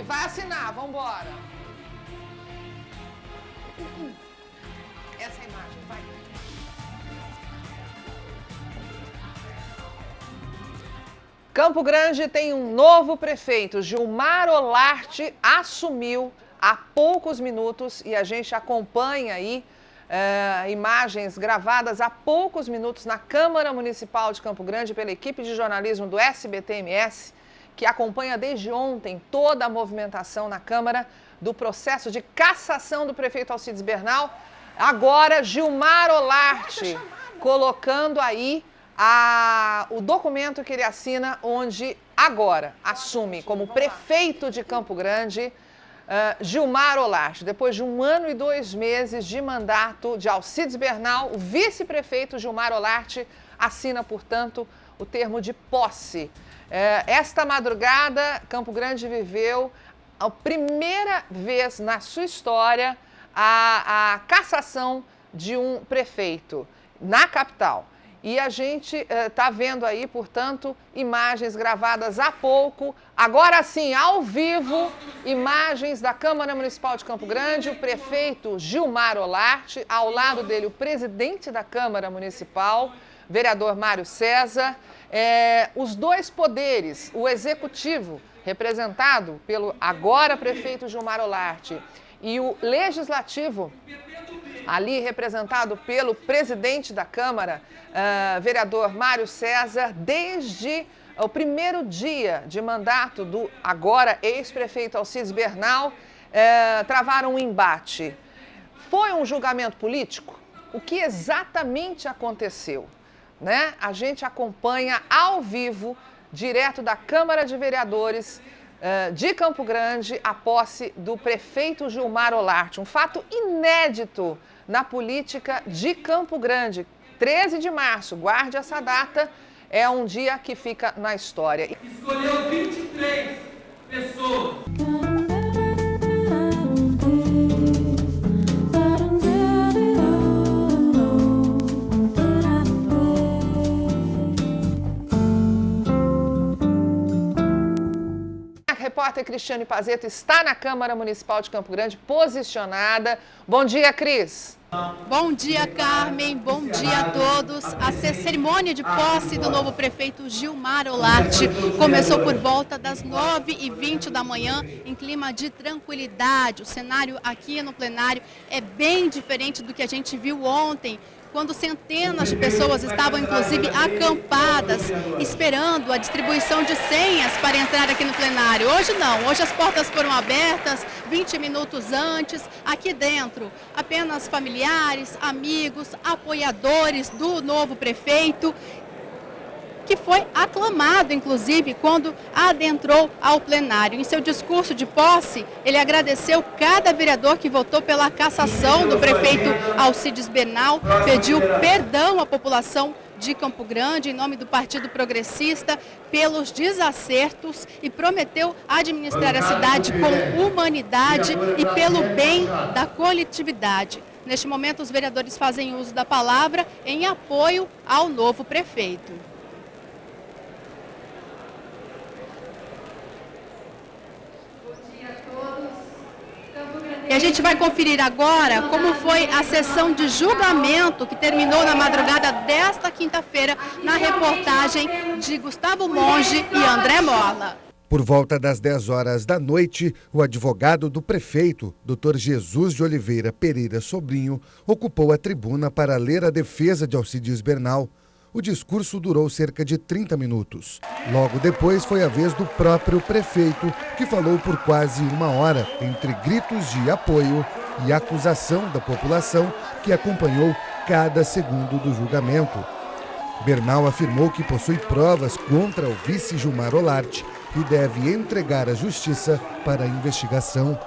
E vai assinar, vamos embora. Essa imagem, vai. Campo Grande tem um novo prefeito. Gilmar Olarte assumiu há poucos minutos e a gente acompanha aí imagens gravadas há poucos minutos na Câmara Municipal de Campo Grande pela equipe de jornalismo do SBT-MS, que acompanha desde ontem toda a movimentação na Câmara do processo de cassação do prefeito Alcides Bernal. Agora, Gilmar Olarte colocando aí o documento que ele assina, onde agora assume como prefeito de Campo Grande Gilmar Olarte. Depois de 1 ano e 2 meses de mandato de Alcides Bernal, o vice-prefeito Gilmar Olarte assina, portanto, o termo de posse. Esta madrugada, Campo Grande viveu a primeira vez na sua história a cassação de um prefeito na capital. E a gente está vendo aí, portanto, imagens gravadas há pouco, agora sim, ao vivo, imagens da Câmara Municipal de Campo Grande, o prefeito Gilmar Olarte, ao lado dele o presidente da Câmara Municipal, vereador Mário César, os dois poderes, o executivo, representado pelo agora prefeito Gilmar Olarte, e o legislativo, ali representado pelo presidente da Câmara, vereador Mário César, desde o primeiro dia de mandato do agora ex-prefeito Alcides Bernal, travaram um embate. Foi um julgamento político? O que exatamente aconteceu? Né? A gente acompanha ao vivo, direto da Câmara de Vereadores de Campo Grande, a posse do prefeito Gilmar Olarte. Um fato inédito na política de Campo Grande. 13 de março, guarde essa data, é um dia que fica na história. Escolheu 23 pessoas. A repórter Cristiane Pazeto está na Câmara Municipal de Campo Grande, posicionada. Bom dia, Cris. Bom dia, Carmen. Bom dia a todos. A cerimônia de posse do novo prefeito Gilmar Olarte começou por volta das 9h20 da manhã, em clima de tranquilidade. O cenário aqui no plenário é bem diferente do que a gente viu ontem, quando centenas de pessoas estavam, inclusive, acampadas, esperando a distribuição de senhas para entrar aqui no plenário. Hoje não, hoje as portas foram abertas 20 minutos antes, aqui dentro. Apenas familiares, amigos, apoiadores do novo prefeito, que foi aclamado, inclusive, quando adentrou ao plenário. Em seu discurso de posse, ele agradeceu cada vereador que votou pela cassação do prefeito Alcides Bernal, pediu perdão à população de Campo Grande, em nome do Partido Progressista, pelos desacertos e prometeu administrar a cidade com humanidade e pelo bem da coletividade. Neste momento, os vereadores fazem uso da palavra em apoio ao novo prefeito. E a gente vai conferir agora como foi a sessão de julgamento que terminou na madrugada desta quinta-feira, na reportagem de Gustavo Monge e André Mola. Por volta das 10 horas da noite, o advogado do prefeito, Dr. Jesus de Oliveira Pereira Sobrinho, ocupou a tribuna para ler a defesa de Alcides Bernal. O discurso durou cerca de 30 minutos. Logo depois foi a vez do próprio prefeito, que falou por quase 1 hora, entre gritos de apoio e acusação da população que acompanhou cada segundo do julgamento. Bernal afirmou que possui provas contra o vice Gilmar Olarte e deve entregar à justiça para a investigação.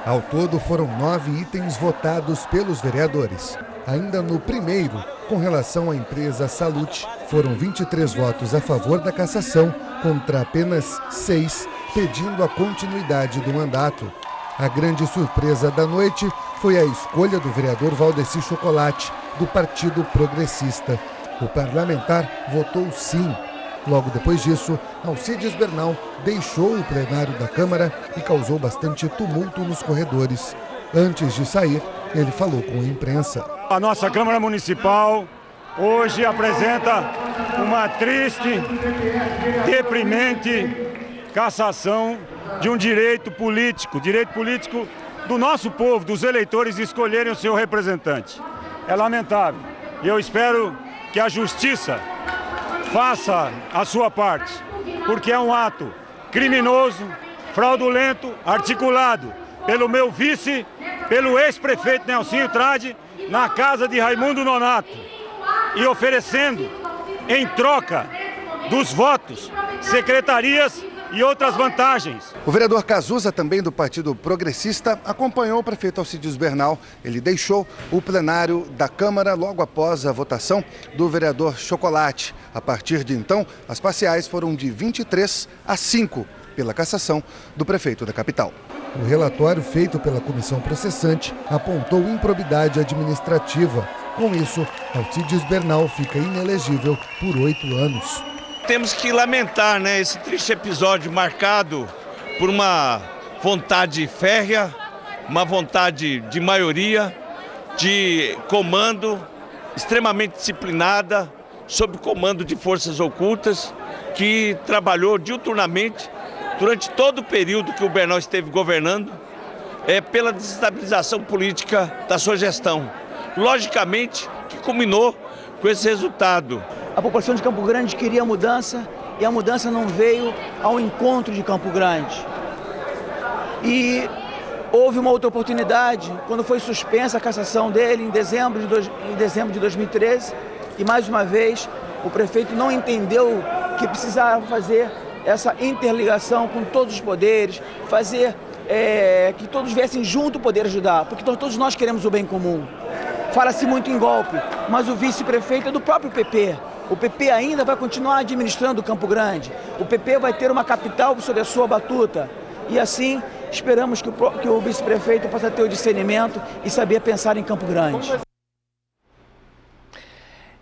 Ao todo, foram 9 itens votados pelos vereadores. Ainda no primeiro, com relação à empresa Salute, foram 23 votos a favor da cassação, contra apenas 6, pedindo a continuidade do mandato. A grande surpresa da noite foi a escolha do vereador Valdeci Chocolate, do Partido Progressista. O parlamentar votou sim. Logo depois disso, Alcides Bernal deixou o plenário da Câmara e causou bastante tumulto nos corredores. Antes de sair, ele falou com a imprensa. A nossa Câmara Municipal hoje apresenta uma triste, deprimente cassação de um direito político do nosso povo, dos eleitores, escolherem o seu representante. É lamentável. E eu espero que a Justiça faça a sua parte, porque é um ato criminoso, fraudulento, articulado pelo meu vice, pelo ex-prefeito Nelsinho Trade, na casa de Raimundo Nonato, e oferecendo, em troca dos votos, secretarias e outras vantagens. O vereador Cazuza, também do Partido Progressista, acompanhou o prefeito Alcides Bernal. Ele deixou o plenário da Câmara logo após a votação do vereador Chocolate. A partir de então, as parciais foram de 23-5 pela cassação do prefeito da capital. O relatório feito pela comissão processante apontou improbidade administrativa. Com isso, Alcides Bernal fica inelegível por 8 anos. Temos que lamentar, né, esse triste episódio marcado por uma vontade férrea, uma vontade de maioria, de comando extremamente disciplinada, sob comando de forças ocultas, que trabalhou diuturnamente durante todo o período que o Bernal esteve governando, pela desestabilização política da sua gestão. Logicamente que culminou com esse resultado. A população de Campo Grande queria mudança e a mudança não veio ao encontro de Campo Grande. E houve uma outra oportunidade quando foi suspensa a cassação dele em dezembro de 2013 e mais uma vez o prefeito não entendeu que precisava fazer essa interligação com todos os poderes, fazer que todos viessem junto poder ajudar, porque todos nós queremos o bem comum. Fala-se muito em golpe, mas o vice-prefeito é do próprio PP. O PP ainda vai continuar administrando Campo Grande. O PP vai ter uma capital sob a sua batuta. E assim, esperamos que o vice-prefeito possa ter o discernimento e saber pensar em Campo Grande.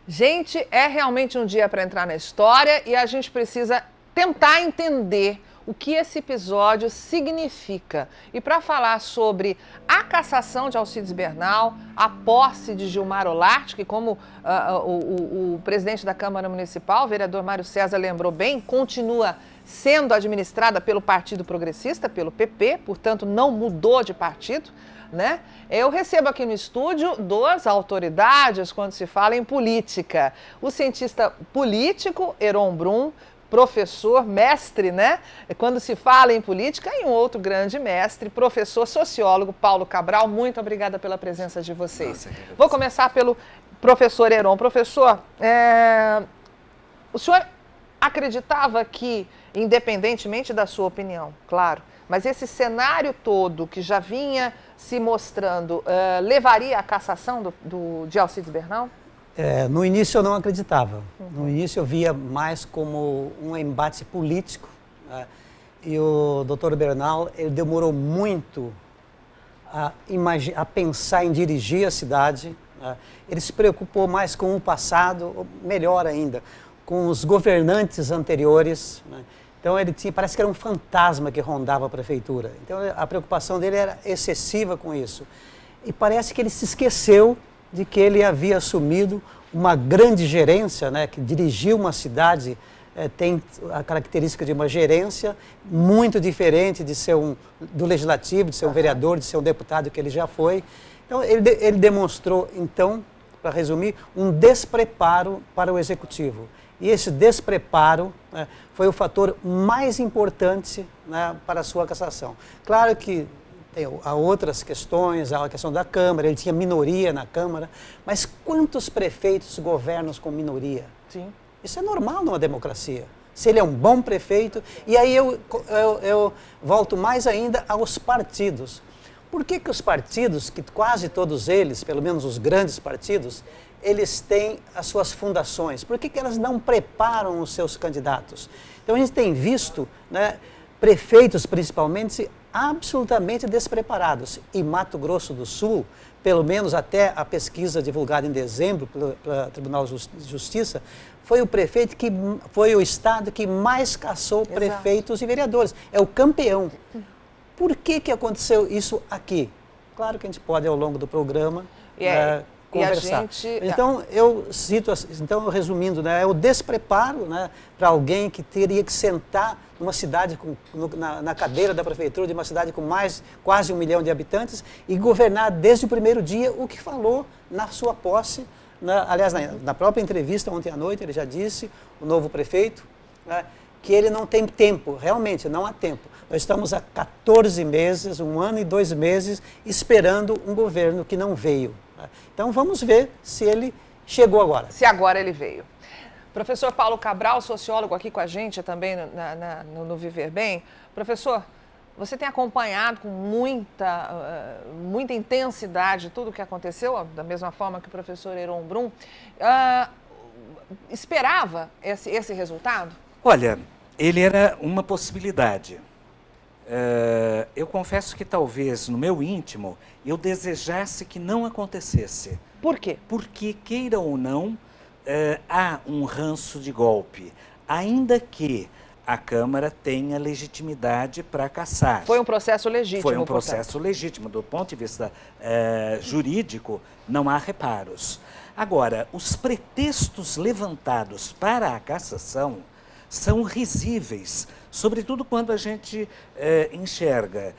Gente, é realmente um dia para entrar na história e a gente precisa tentar entender o que esse episódio significa. E para falar sobre a cassação de Alcides Bernal, a posse de Gilmar Olarte, que como o presidente da Câmara Municipal, o vereador Mário César lembrou bem, continua sendo administrada pelo Partido Progressista, pelo PP, portanto não mudou de partido, né? Eu recebo aqui no estúdio 2 autoridades quando se fala em política. O cientista político Heron Brum, professor, mestre, né? Quando se fala em política, e um outro grande mestre, professor sociólogo Paulo Cabral. Muito obrigada pela presença de vocês. Vou começar pelo professor Heron. Professor, o senhor acreditava que, independentemente da sua opinião, claro, mas esse cenário todo que já vinha se mostrando, levaria à cassação de Alcides Bernal? No início eu não acreditava. No início eu via mais como um embate político. E o doutor Bernal, ele demorou muito a pensar em dirigir a cidade. Ele se preocupou mais com o passado, melhor ainda, com os governantes anteriores. Então ele parece que era um fantasma que rondava a prefeitura. Então a preocupação dele era excessiva com isso. E parece que ele se esqueceu de que ele havia assumido uma grande gerência, né, que dirigiu uma cidade, tem a característica de uma gerência muito diferente de ser do legislativo, de ser um vereador, de ser um deputado que ele já foi. Então ele demonstrou, então, para resumir, um despreparo para o executivo. E esse despreparo, né, foi o fator mais importante, né, para a sua cassação. Claro que há outras questões, há a questão da Câmara, ele tinha minoria na Câmara, mas quantos prefeitos governam com minoria? Sim. Isso é normal numa democracia. Se ele é um bom prefeito, e aí eu volto mais ainda aos partidos. Por que os partidos, que quase todos eles, pelo menos os grandes partidos, eles têm as suas fundações? Por que elas não preparam os seus candidatos? Então a gente tem visto, né, prefeitos principalmente absolutamente despreparados. E Mato Grosso do Sul, pelo menos até a pesquisa divulgada em dezembro pelo Tribunal de Justiça, foi o estado que mais caçou prefeitos e vereadores. É o campeão. Por que aconteceu isso aqui? Claro que a gente pode, ao longo do programa, conversar. Então, resumindo, né, é o despreparo, né, para alguém que teria que sentar numa cidade, na cadeira da prefeitura de uma cidade com quase 1 milhão de habitantes e governar desde o primeiro dia o que falou na sua posse. Aliás, na própria entrevista ontem à noite, ele já disse, o novo prefeito, né, que ele não tem tempo, realmente não há tempo. Nós estamos há 14 meses, 1 ano e 2 meses, esperando um governo que não veio. Então vamos ver se ele chegou agora. Se agora ele veio. Professor Paulo Cabral, sociólogo aqui com a gente também no Viver Bem. Professor, você tem acompanhado com muita intensidade tudo o que aconteceu, da mesma forma que o professor Heron Brum. Esperava esse resultado? Olha, ele era uma possibilidade. Eu confesso que talvez, no meu íntimo, eu desejasse que não acontecesse. Por quê? Porque, queira ou não, há um ranço de golpe, ainda que a Câmara tenha legitimidade para caçar. Foi um processo legítimo. Foi um processo legítimo. Do ponto de vista jurídico, não há reparos. Agora, os pretextos levantados para a cassação são risíveis, sobretudo quando a gente enxerga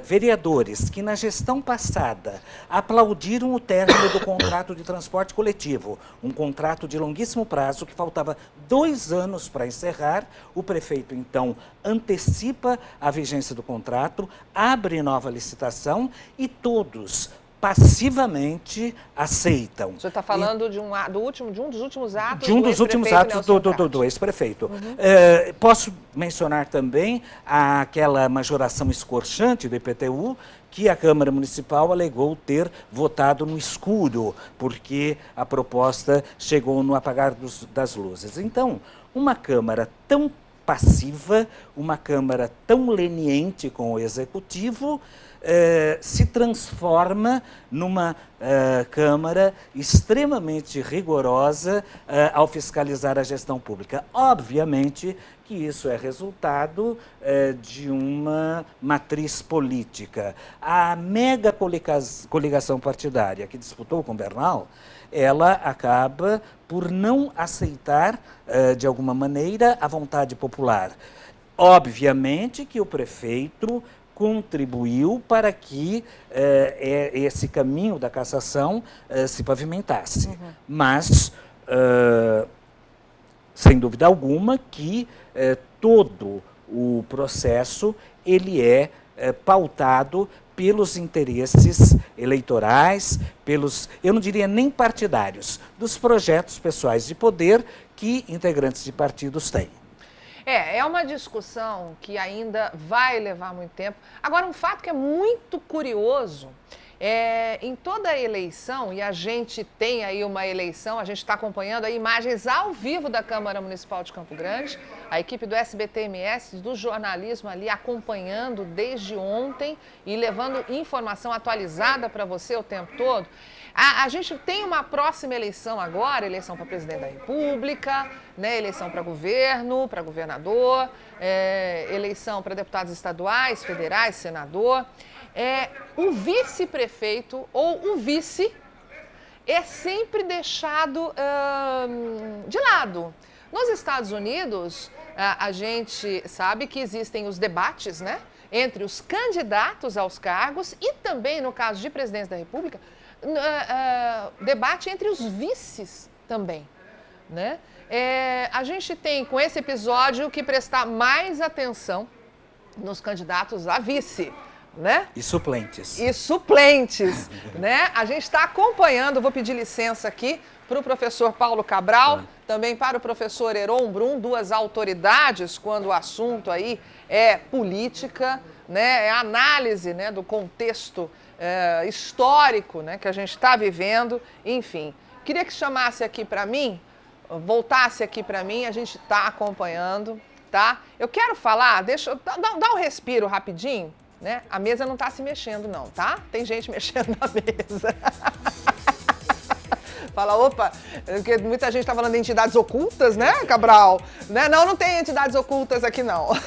vereadores que na gestão passada aplaudiram o término do contrato de transporte coletivo, um contrato de longuíssimo prazo que faltava 2 anos para encerrar. O prefeito, então, antecipa a vigência do contrato, abre nova licitação e todos passivamente aceitam. O senhor está falando de um dos últimos atos de um dos últimos atos do ex-prefeito. Posso mencionar também aquela majoração escorchante do IPTU, que a Câmara Municipal alegou ter votado no escuro, porque a proposta chegou no apagar das luzes. Então, uma Câmara tão passiva, uma Câmara tão leniente com o Executivo, se transforma numa Câmara extremamente rigorosa ao fiscalizar a gestão pública. Obviamente que isso é resultado de uma matriz política. A mega coligação partidária que disputou com Bernal, ela acaba por não aceitar, de alguma maneira, a vontade popular. Obviamente que o prefeito contribuiu para que esse caminho da cassação se pavimentasse. Mas, sem dúvida alguma, que todo o processo ele é pautado pelos interesses eleitorais, eu não diria nem partidários, dos projetos pessoais de poder que integrantes de partidos têm. É uma discussão que ainda vai levar muito tempo. Agora, um fato que é muito curioso, em toda a eleição, e a gente tem aí uma eleição, a gente está acompanhando aí imagens ao vivo da Câmara Municipal de Campo Grande, a equipe do SBT-MS, do jornalismo ali acompanhando desde ontem e levando informação atualizada para você o tempo todo. A gente tem uma próxima eleição agora, eleição para presidente da República, né, eleição para governo, para governador, eleição para deputados estaduais, federais, senador. O vice-prefeito ou o vice é sempre deixado de lado. Nos Estados Unidos, a gente sabe que existem os debates, né, entre os candidatos aos cargos e também, no caso de presidente da República, debate entre os vices também, né? A gente tem, com esse episódio, que prestar mais atenção nos candidatos a vice, né? E suplentes. Né? A gente está acompanhando, vou pedir licença aqui para o professor Paulo Cabral, também para o professor Heron Brum, 2 autoridades quando o assunto aí é política, né? É análise, né, do contexto histórico, né, que a gente está vivendo, enfim. Queria que chamasse aqui para mim, voltasse aqui para mim, a gente está acompanhando tá? Eu quero falar, deixa eu dar um respiro rapidinho, né? A mesa não tá se mexendo não, tá? Tem gente mexendo na mesa. Fala, opa, porque muita gente tá falando de entidades ocultas, né, Cabral? Né? Não tem entidades ocultas aqui não.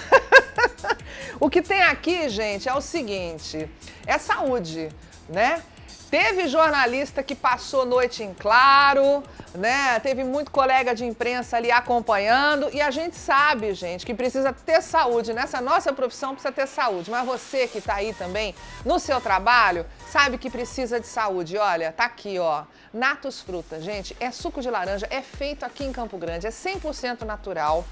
O que tem aqui, gente, é o seguinte, é saúde, né? Teve jornalista que passou noite em claro, né? Teve muito colega de imprensa ali acompanhando e a gente sabe, gente, que precisa ter saúde. Nessa nossa profissão precisa ter saúde, mas você que tá aí também no seu trabalho sabe que precisa de saúde. Olha, tá aqui, ó, Natus Fruta, gente, é suco de laranja, é feito aqui em Campo Grande, é 100% natural.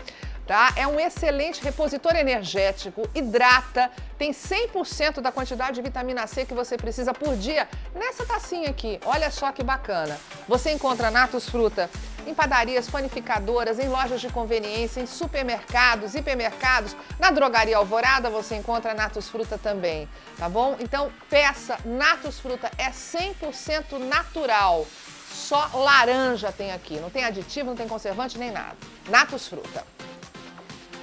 Tá? É um excelente repositor energético, hidrata, tem 100% da quantidade de vitamina C que você precisa por dia nessa tacinha aqui. Olha só que bacana. Você encontra Natus Fruta em padarias, panificadoras, em lojas de conveniência, em supermercados, hipermercados. Na Drogaria Alvorada você encontra Natus Fruta também, tá bom? Então peça Natus Fruta, é 100% natural. Só laranja tem aqui, não tem aditivo, não tem conservante nem nada. Natus Fruta.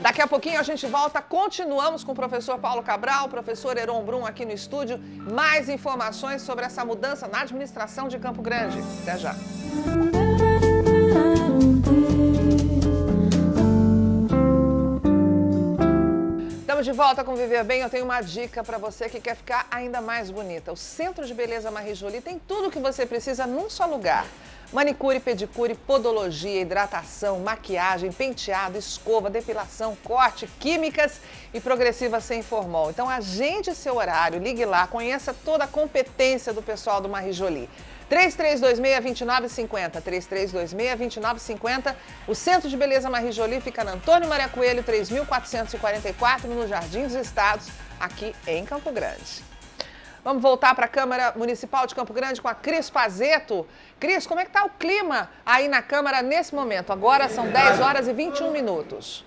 Daqui a pouquinho a gente volta, continuamos com o professor Paulo Cabral, o professor Heron Brum aqui no estúdio. Mais informações sobre essa mudança na administração de Campo Grande. Até já. Estamos de volta com Viver Bem. Eu tenho uma dica para você que quer ficar ainda mais bonita. O Centro de Beleza Marie Jolie tem tudo o que você precisa num só lugar. Manicure, pedicure, podologia, hidratação, maquiagem, penteado, escova, depilação, corte, químicas e progressiva sem formol. Então agende seu horário, ligue lá, conheça toda a competência do pessoal do Marie Jolie. 3326-2950, 3326-2950. O Centro de Beleza Marie Jolie fica na Antônio Maria Coelho, 3444, no Jardim dos Estados, aqui em Campo Grande. Vamos voltar para a Câmara Municipal de Campo Grande com a Cris Pazeto. Cris, como é que está o clima aí na Câmara nesse momento? Agora são 10 horas e 21 minutos.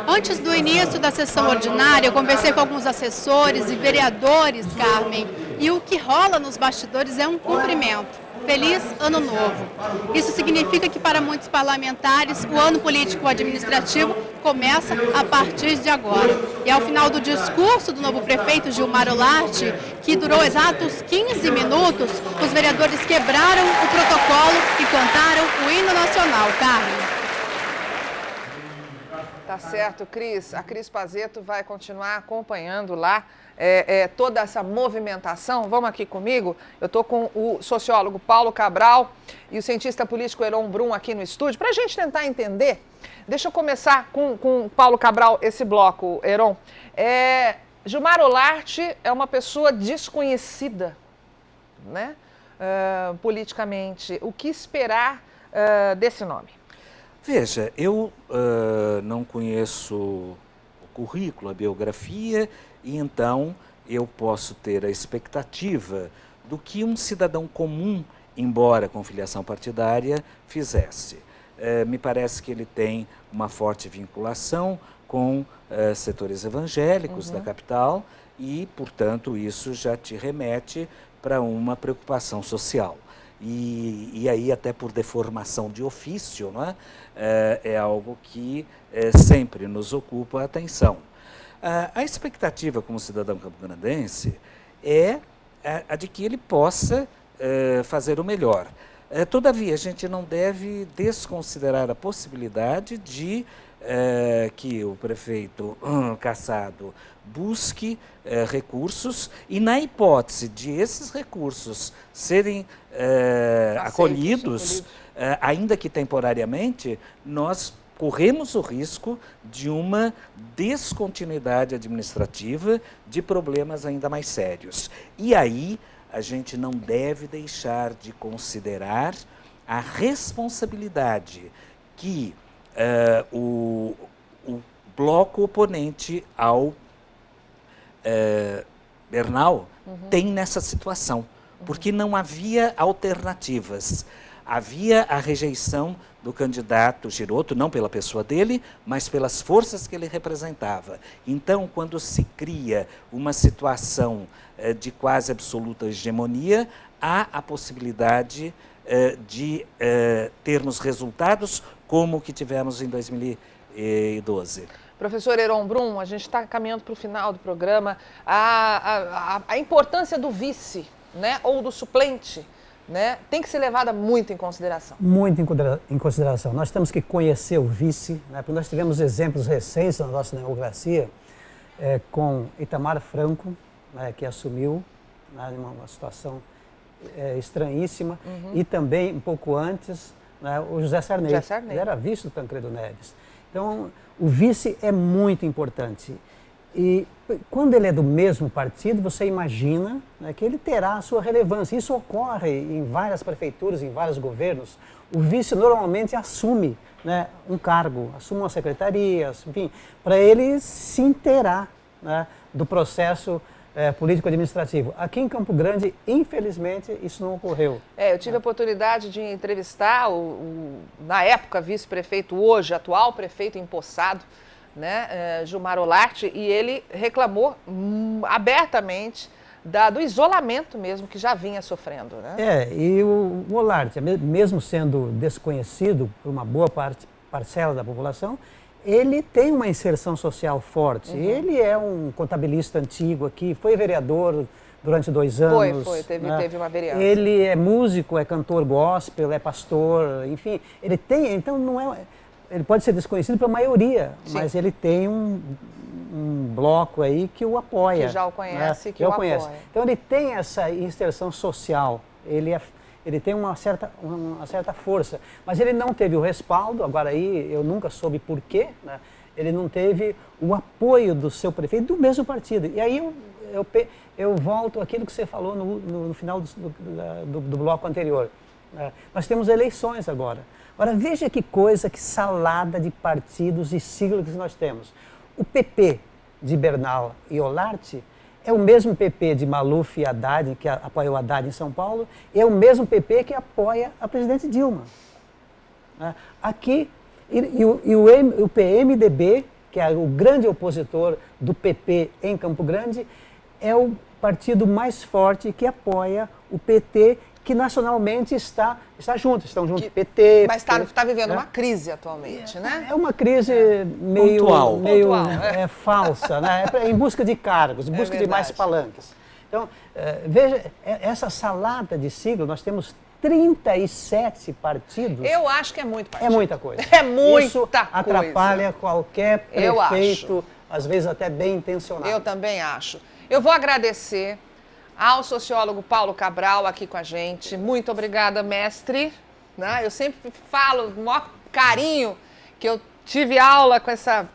Antes do início da sessão ordinária, eu conversei com alguns assessores e vereadores, Carmen, e o que rola nos bastidores é um cumprimento. Feliz Ano Novo. Isso significa que para muitos parlamentares o ano político-administrativo começa a partir de agora. E ao final do discurso do novo prefeito Gilmar Olarte, que durou exatos 15 minutos, os vereadores quebraram o protocolo e cantaram o hino nacional. Carmen. Tá certo, Cris. A Cris Pazeto vai continuar acompanhando lá toda essa movimentação. Vamos aqui comigo. Eu estou com o sociólogo Paulo Cabral e o cientista político Heron Brum aqui no estúdio. Para a gente tentar entender, deixa eu começar com o Paulo Cabral esse bloco, Heron. Gilmar Olarte é uma pessoa desconhecida, né? Politicamente. O que esperar desse nome? Veja, eu não conheço o currículo, a biografia, e então eu posso ter a expectativa do que um cidadão comum, embora com filiação partidária, fizesse. Me parece que ele tem uma forte vinculação com setores evangélicos da capital e, portanto, isso já te remete para uma preocupação social. E aí, até por deformação de ofício, não é? É algo que sempre nos ocupa a atenção. A expectativa como cidadão campograndense é a de que ele possa fazer o melhor. Todavia, a gente não deve desconsiderar a possibilidade de que o prefeito Cassado busque recursos e, na hipótese de esses recursos serem acolhidos, ainda que temporariamente, nós corremos o risco de uma descontinuidade administrativa, de problemas ainda mais sérios. E aí a gente não deve deixar de considerar a responsabilidade que o bloco oponente ao Bernal tem nessa situação, porque não havia alternativas. Havia a rejeição do candidato Girotto, não pela pessoa dele, mas pelas forças que ele representava. Então, quando se cria uma situação de quase absoluta hegemonia, há a possibilidade de termos resultados como o que tivemos em 2018. 2012. Professor Heron Brum, a gente está caminhando para o final do programa. A importância do vice, né, ou do suplente, né, tem que ser levada muito em consideração. Muito em consideração. Nós temos que conhecer o vice, né, porque nós tivemos exemplos recentes na nossa democracia, com Itamar Franco, né, que assumiu, né, uma situação estranhíssima, e também, um pouco antes, né, o José Sarney. Ele era vice do Tancredo Neves. Então, o vice é muito importante. E quando ele é do mesmo partido, você imagina, né, que ele terá a sua relevância. Isso ocorre em várias prefeituras, em vários governos. O vice normalmente assume, né, um cargo, assume uma secretaria, enfim, para ele se inteirar, né, do processo político-administrativo. Aqui em Campo Grande, infelizmente, isso não ocorreu. Eu tive a oportunidade de entrevistar na época, vice-prefeito, hoje atual prefeito empossado, né, Gilmar Olarte, e ele reclamou abertamente do isolamento mesmo que já vinha sofrendo. Né? E o Olarte, mesmo sendo desconhecido por uma boa parcela da população, ele tem uma inserção social forte. Ele é um contabilista antigo aqui, foi vereador durante 2 anos. Teve uma vereança. Ele é músico, é cantor gospel, é pastor, enfim. Ele tem, então não é... Ele pode ser desconhecido pela maioria, mas ele tem um bloco aí que o apoia. Que já o conhece, né? que o apoia. Então ele tem essa inserção social, ele tem uma certa força, mas ele não teve o respaldo, agora aí eu nunca soube por quê, né? Ele não teve o apoio do seu prefeito do mesmo partido. E aí eu volto àquilo que você falou no final do bloco anterior. Nós temos eleições agora. Agora, veja que coisa, que salada de partidos e siglas que nós temos. O PP de Bernal e Olarte é o mesmo PP de Maluf e Haddad, que apoia o Haddad em São Paulo, e é o mesmo PP que apoia a presidente Dilma. Aqui, o PMDB, que é o grande opositor do PP em Campo Grande, é o partido mais forte que apoia o PT, que nacionalmente estão juntos, PT... Mas está vivendo uma crise atualmente, né? É uma crise meio falsa, né? Em busca de cargos, em busca de mais palanques. Então, veja, essa salada de siglas, nós temos 37 partidos. Eu acho que é muito partido. É muita coisa. É muita Isso coisa. Atrapalha qualquer prefeito, às vezes até bem intencionado. Eu também acho. Eu vou agradecer ao sociólogo Paulo Cabral aqui com a gente. Muito obrigada, mestre. Né? Eu sempre falo com o maior carinho que eu tive aula com essa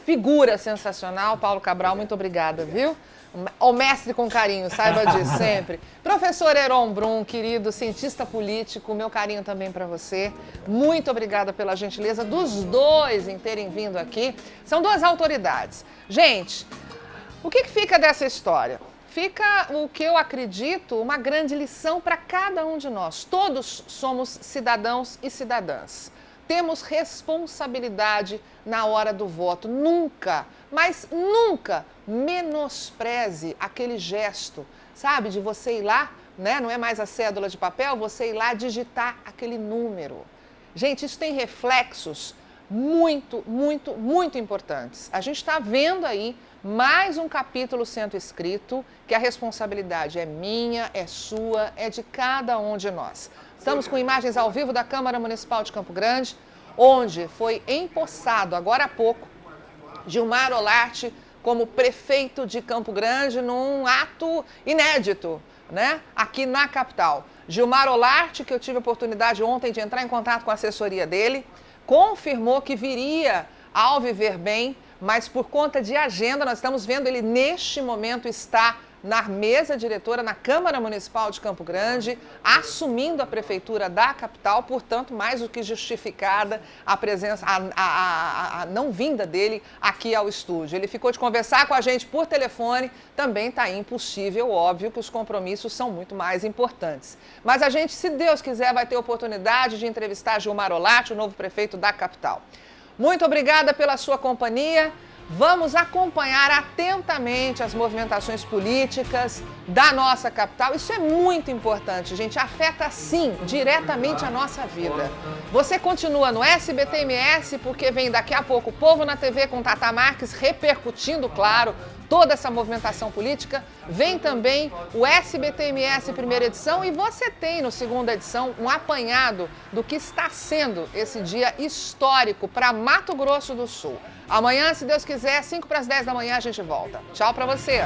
figura sensacional. Paulo Cabral, muito obrigada, viu? O mestre com carinho, saiba disso sempre. Professor Heron Brum, querido cientista político, meu carinho também para você. Muito obrigada pela gentileza dos dois em terem vindo aqui. São 2 autoridades. Gente, o que fica dessa história? Fica o que eu acredito, uma grande lição para cada um de nós. Todos somos cidadãos e cidadãs. Temos responsabilidade na hora do voto. Nunca, mas nunca menospreze aquele gesto, sabe? De você ir lá, né? Não é mais a cédula de papel, você ir lá digitar aquele número. Gente, isso tem reflexos muito, muito, muito importantes. A gente está vendo aí mais um capítulo sendo escrito, que a responsabilidade é minha, é sua, é de cada um de nós. Estamos com imagens ao vivo da Câmara Municipal de Campo Grande, onde foi empossado, agora há pouco, Gilmar Olarte como prefeito de Campo Grande, num ato inédito, né? Aqui na capital. Gilmar Olarte, que eu tive a oportunidade ontem de entrar em contato com a assessoria dele, confirmou que viria ao Viver Bem, mas por conta de agenda, nós estamos vendo ele neste momento está na mesa diretora na Câmara Municipal de Campo Grande, assumindo a prefeitura da capital, portanto, mais do que justificada a presença, a não vinda dele aqui ao estúdio. Ele ficou de conversar com a gente por telefone, também está impossível, óbvio que os compromissos são muito mais importantes. Mas a gente, se Deus quiser, vai ter oportunidade de entrevistar Gilmar Olarte, o novo prefeito da capital. Muito obrigada pela sua companhia. Vamos acompanhar atentamente as movimentações políticas da nossa capital. Isso é muito importante, gente. Afeta, sim, diretamente a nossa vida. Você continua no SBT-MS, porque vem daqui a pouco o Povo na TV com Tata Marques, repercutindo, claro, toda essa movimentação política. Vem também o SBT-MS primeira edição e você tem no segunda edição um apanhado do que está sendo esse dia histórico para Mato Grosso do Sul. Amanhã, se Deus quiser, 5 para as 10 da manhã a gente volta. Tchau para você.